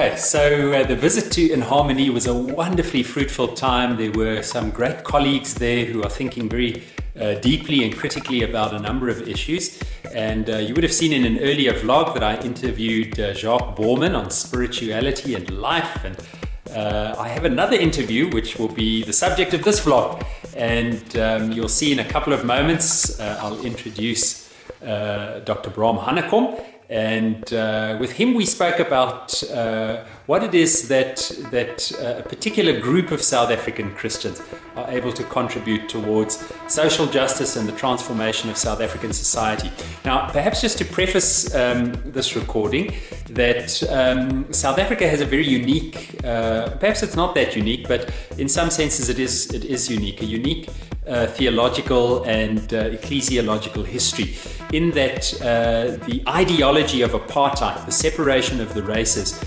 Okay, so the visit to In Harmony was a wonderfully fruitful time. There were some great colleagues there who are thinking very deeply and critically about a number of issues. And you would have seen in an earlier vlog that I interviewed Jacques Beme on spirituality and life. And I have another interview which will be the subject of this vlog. And you'll see in a couple of moments, I'll introduce Dr. Braam Hannah. And with him we spoke about what it is that a particular group of South African Christians are able to contribute towards social justice and the transformation of South African society. Now, perhaps just to preface this recording, that South Africa has a very unique, perhaps it's not that unique, but in some senses it is unique, a unique theological and ecclesiological history, in that the ideology of apartheid, the separation of the races,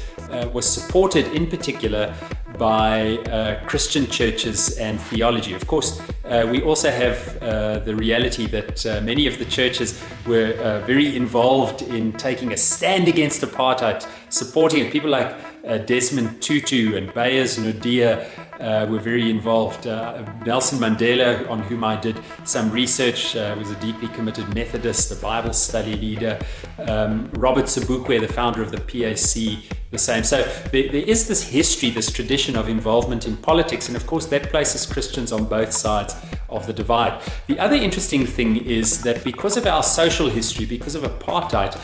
was supported in particular by Christian churches and theology. Of course, we also have the reality that many of the churches were very involved in taking a stand against apartheid, supporting it. People like Desmond Tutu and Beyers Naudé were very involved. Nelson Mandela, on whom I did some research, was a deeply committed Methodist, a Bible study leader. Robert Sobukwe, the founder of the PAC, the same. So there is this history, this tradition of involvement in politics, and of course that places Christians on both sides of the divide. The other interesting thing is that because of our social history, because of apartheid,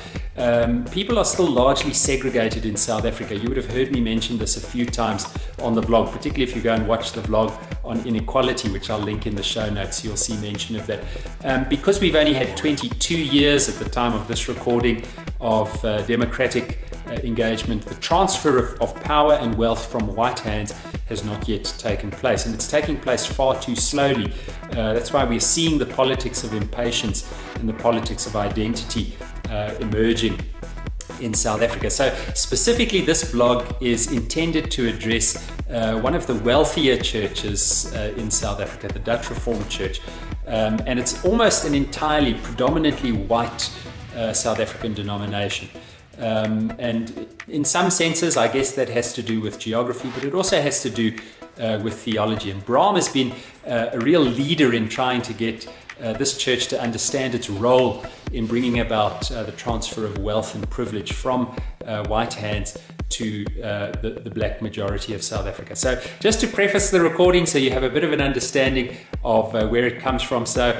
people are still largely segregated in South Africa. You would have heard me mention this a few times on the vlog, particularly if you go and watch the vlog on inequality, which I'll link in the show notes. You'll see mention of that. Because we've only had 22 years at the time of this recording of democratic engagement, the transfer of power and wealth from white hands has not yet taken place, and it's taking place far too slowly. That's why we're seeing the politics of impatience and the politics of identity emerging in South Africa. So specifically this vlog is intended to address one of the wealthier churches in South Africa, the Dutch Reformed Church, and it's almost an entirely predominantly white South African denomination. And in some senses, I guess that has to do with geography, but it also has to do with theology. And Braam has been a real leader in trying to get this church to understand its role in bringing about the transfer of wealth and privilege from white hands to the black majority of South Africa. So just to preface the recording so you have a bit of an understanding of where it comes from. So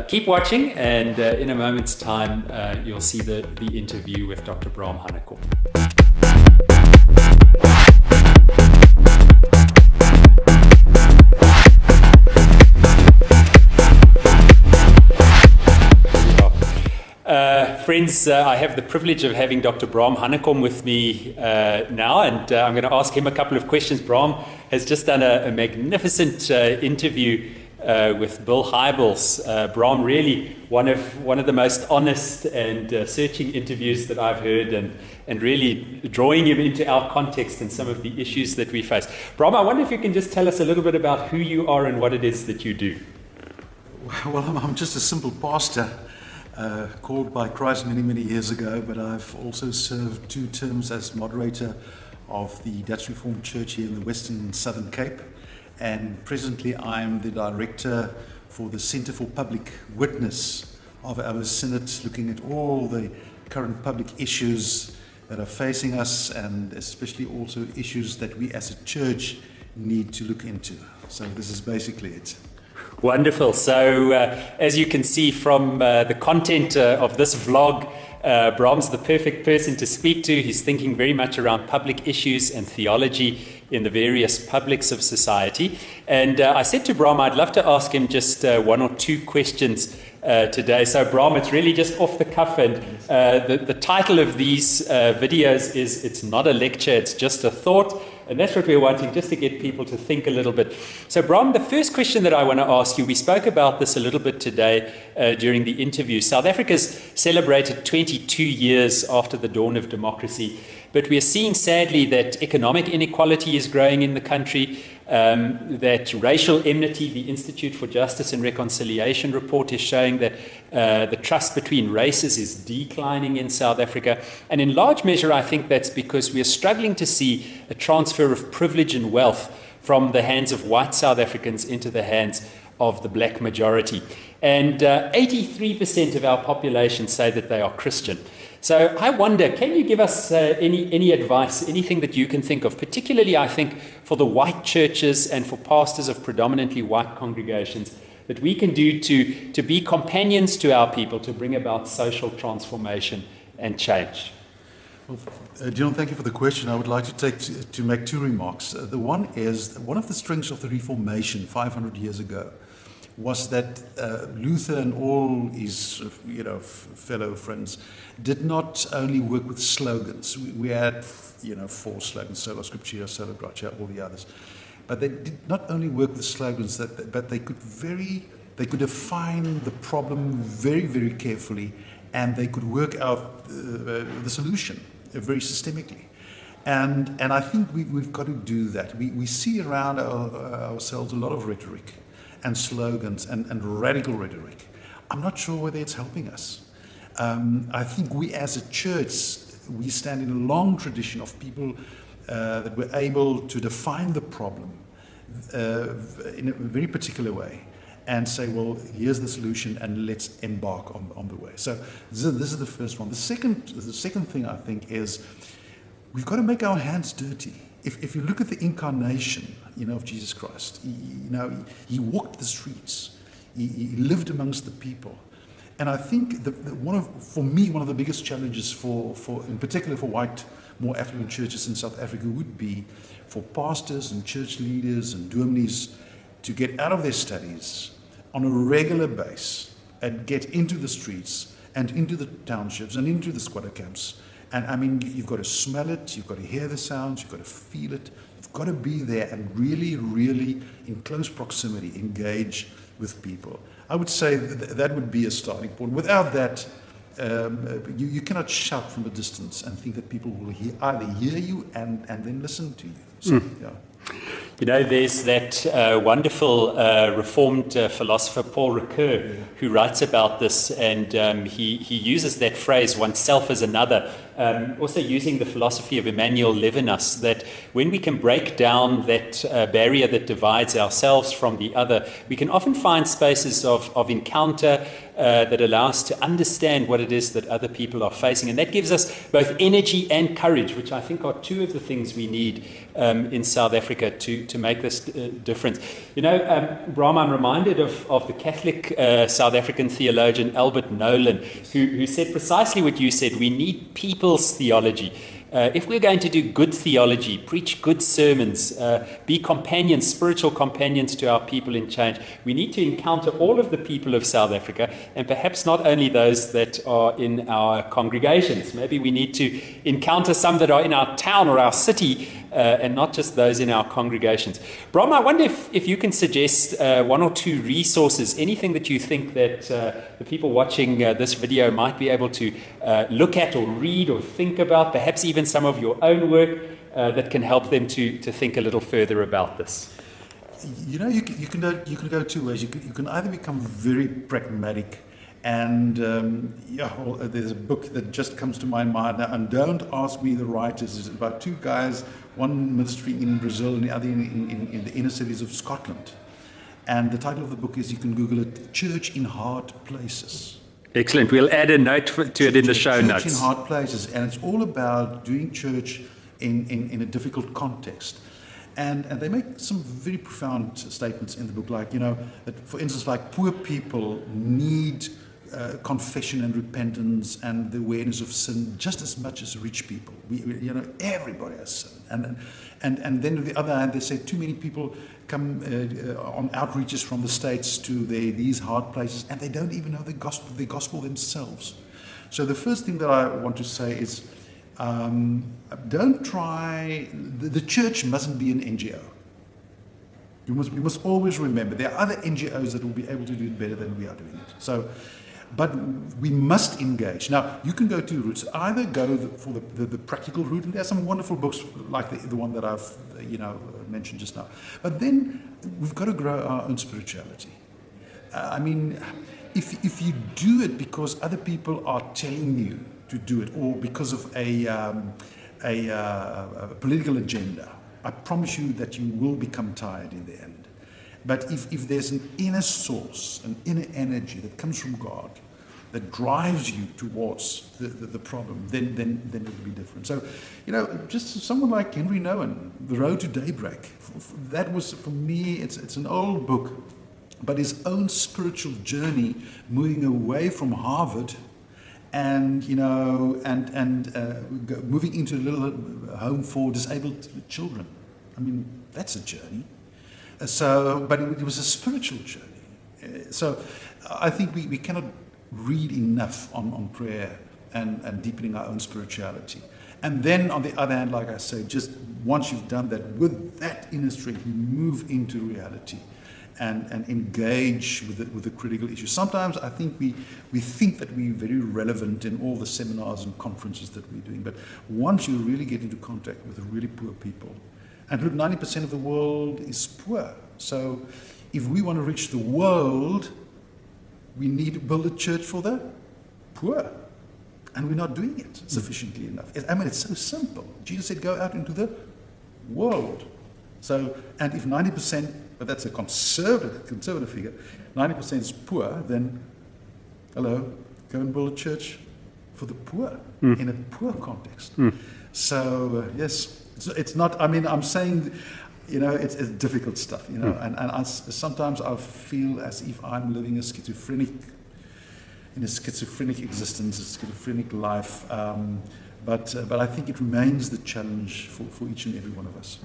keep watching, and in a moment's time you'll see the interview with Dr. Braam Hannah. Friends, I have the privilege of having Dr. Braam Hannah with me now, and I'm going to ask him a couple of questions. Braam has just done a magnificent interview with Bill Hybels. Braam, really one of the most honest and searching interviews that I've heard, and really drawing him into our context and some of the issues that we face. Braam, I wonder if you can just tell us a little bit about who you are and what it is that you do. Well, I'm just a simple pastor. Called by Christ many years ago, but I've also served 2 terms as moderator of the Dutch Reformed Church here in the Western Southern Cape, and presently I'm the director for the Centre for Public Witness of our synod, looking at all the current public issues that are facing us, and especially also issues that we as a church need to look into. So this is basically it. Wonderful. So as you can see from the content of this vlog, Braam's the perfect person to speak to. He's thinking very much around public issues and theology in the various publics of society. And I said to Braam I'd love to ask him just 1 or 2 questions today. So Braam, it's really just off the cuff, and the title of these videos is "It's Not a Lecture, It's Just a Thought." And that's what we're wanting, just to get people to think a little bit. So Braam, the first question that I want to ask you, we spoke about this a little bit today during the interview. South Africa's celebrated 22 years after the dawn of democracy, but we are seeing sadly that economic inequality is growing in the country. that racial enmity, the Institute for Justice and Reconciliation report is showing that the trust between races is declining in South Africa. And in large measure, I think that's because we are struggling to see a transfer of privilege and wealth from the hands of white South Africans into the hands of the black majority. And 83% of our population say that they are Christian. So I wonder, can you give us any advice, anything that you can think of, particularly, I think, for the white churches and for pastors of predominantly white congregations, that we can do to be companions to our people, to bring about social transformation and change? Well, Dion, thank you for the question. I would like to make two remarks. The one is, one of the strengths of the Reformation 500 years ago was that Luther and all his fellow friends did not only work with slogans. We had 4 slogans: sola scriptura, sola gratia, all the others. But they did not only work with slogans, but they could define the problem very, very carefully, and they could work out the solution very systemically. And I think we've got to do that. We see around ourselves a lot of rhetoric and slogans and radical rhetoric. I'm not sure whether it's helping us. I think we as a church, we stand in a long tradition of people that were able to define the problem in a very particular way and say, well, here's the solution and let's embark on the way. So this is the first one. The second thing I think is we've got to make our hands dirty. If you look at the incarnation, of Jesus Christ, he walked the streets, he lived amongst the people, and I think for me one of the biggest challenges for in particular for white, more affluent churches in South Africa would be for pastors and church leaders and dominees to get out of their studies on a regular basis and get into the streets and into the townships and into the squatter camps. And I mean, you've got to smell it, you've got to hear the sounds, you've got to feel it, you've got to be there and really, really in close proximity engage with people. I would say that would be a starting point. Without that, you cannot shout from a distance and think that people will either hear you and then listen to you. So, yeah. There's that wonderful Reformed philosopher, Paul Ricoeur, who writes about this, and he uses that phrase, oneself as another, also using the philosophy of Emmanuel Levinas, that when we can break down that barrier that divides ourselves from the other, we can often find spaces of encounter that allow us to understand what it is that other people are facing. And that gives us both energy and courage, which I think are two of the things we need in South Africa to make this difference. Braam, I'm reminded of the Catholic South African theologian Albert Nolan, who said precisely what you said. We need people's theology. If we're going to do good theology, preach good sermons, be companions, spiritual companions to our people in change, we need to encounter all of the people of South Africa, and perhaps not only those that are in our congregations. Maybe we need to encounter some that are in our town or our city, and not just those in our congregations. Braam, I wonder if you can suggest one or two resources, anything that you think that the people watching this video might be able to look at or read or think about, perhaps even some of your own work that can help them to think a little further about this. You can go two ways. You can either become very pragmatic, and there's a book that just comes to my mind now, and don't ask me the writers. It's about two guys, one ministry in Brazil and the other in the inner cities of Scotland. And the title of the book is, you can Google it, Church in Hard Places. Excellent. We'll add a note to it in the show notes. Church in Hard Places. And it's all about doing church in a difficult context. And they make some very profound statements in the book, like, that, for instance, like poor people need confession and repentance and the awareness of sin just as much as rich people. Everybody has sin. And then on the other hand, they say too many people come on outreaches from the States to these hard places, and they don't even know the gospel themselves. So the first thing that I want to say is, don't try, the church mustn't be an NGO. We must always remember there are other NGOs that will be able to do it better than we are doing it. So But we must engage. Now, you can go two routes. Either go for the practical route, and there are some wonderful books like the one that I've mentioned just now. But then we've got to grow our own spirituality. I mean, if you do it because other people are telling you to do it, or because of a political agenda, I promise you that you will become tired in the end. But if there's an inner source, an inner energy that comes from God, that drives you towards the problem, then it will be different. So, just someone like Henry Nouwen, The Road to Daybreak, that was, for me, it's an old book, but his own spiritual journey, moving away from Harvard and moving into a little home for disabled children. I mean, that's a journey. But it was a spiritual journey. So I think we cannot read enough on prayer and deepening our own spirituality. And then on the other hand, like I say, just once you've done that, with that inner strength, you move into reality and engage with the critical issues. Sometimes I think we think that we're very relevant in all the seminars and conferences that we're doing. But once you really get into contact with the really poor people, and look, 90% of the world is poor. So if we want to reach the world, we need to build a church for the poor. And we're not doing it sufficiently enough. I mean, it's so simple. Jesus said, go out into the world. So, and if 90%, but that's a conservative figure, 90% is poor, then, hello, go and build a church for the poor, in a poor context. So, yes. It's not, I mean, I'm saying, it's difficult stuff, and sometimes I feel as if I'm living in a schizophrenic existence, a schizophrenic life, but I think it remains the challenge for each and every one of us.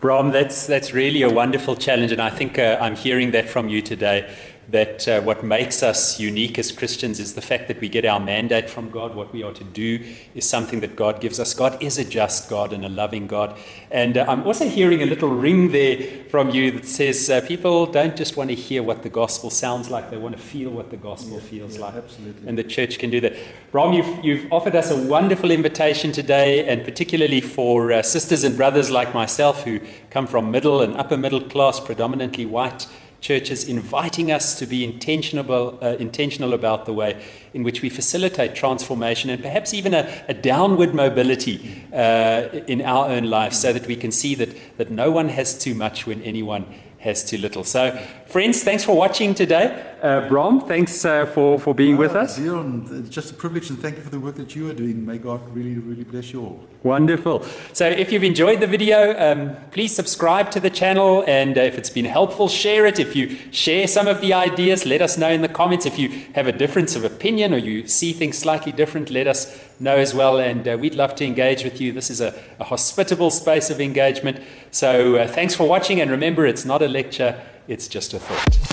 Braam, that's really a wonderful challenge, and I think I'm hearing that from you today, that what makes us unique as Christians is the fact that we get our mandate from God. What we are to do is something that God gives us. God is a just God and a loving God. And I'm also hearing a little ring there from you that says people don't just want to hear what the gospel sounds like, they want to feel what the gospel feels like. Absolutely. And the church can do that. Braam, you've offered us a wonderful invitation today, and particularly for sisters and brothers like myself who come from middle and upper middle class, predominantly white churches, inviting us to be intentional about the way in which we facilitate transformation and perhaps even a downward mobility in our own lives, so that we can see that no one has too much when anyone has too little. So, friends, thanks for watching today. Braam, thanks for being with us. Dion, it's just a privilege, and thank you for the work that you are doing. May God really, really bless you all. Wonderful. So if you've enjoyed the video, please subscribe to the channel, and if it's been helpful, share it. If you share some of the ideas, let us know in the comments. If you have a difference of opinion or you see things slightly different, let us know as well, and we'd love to engage with you. This is a hospitable space of engagement. So thanks for watching, and remember, it's not a lecture, it's just a thought.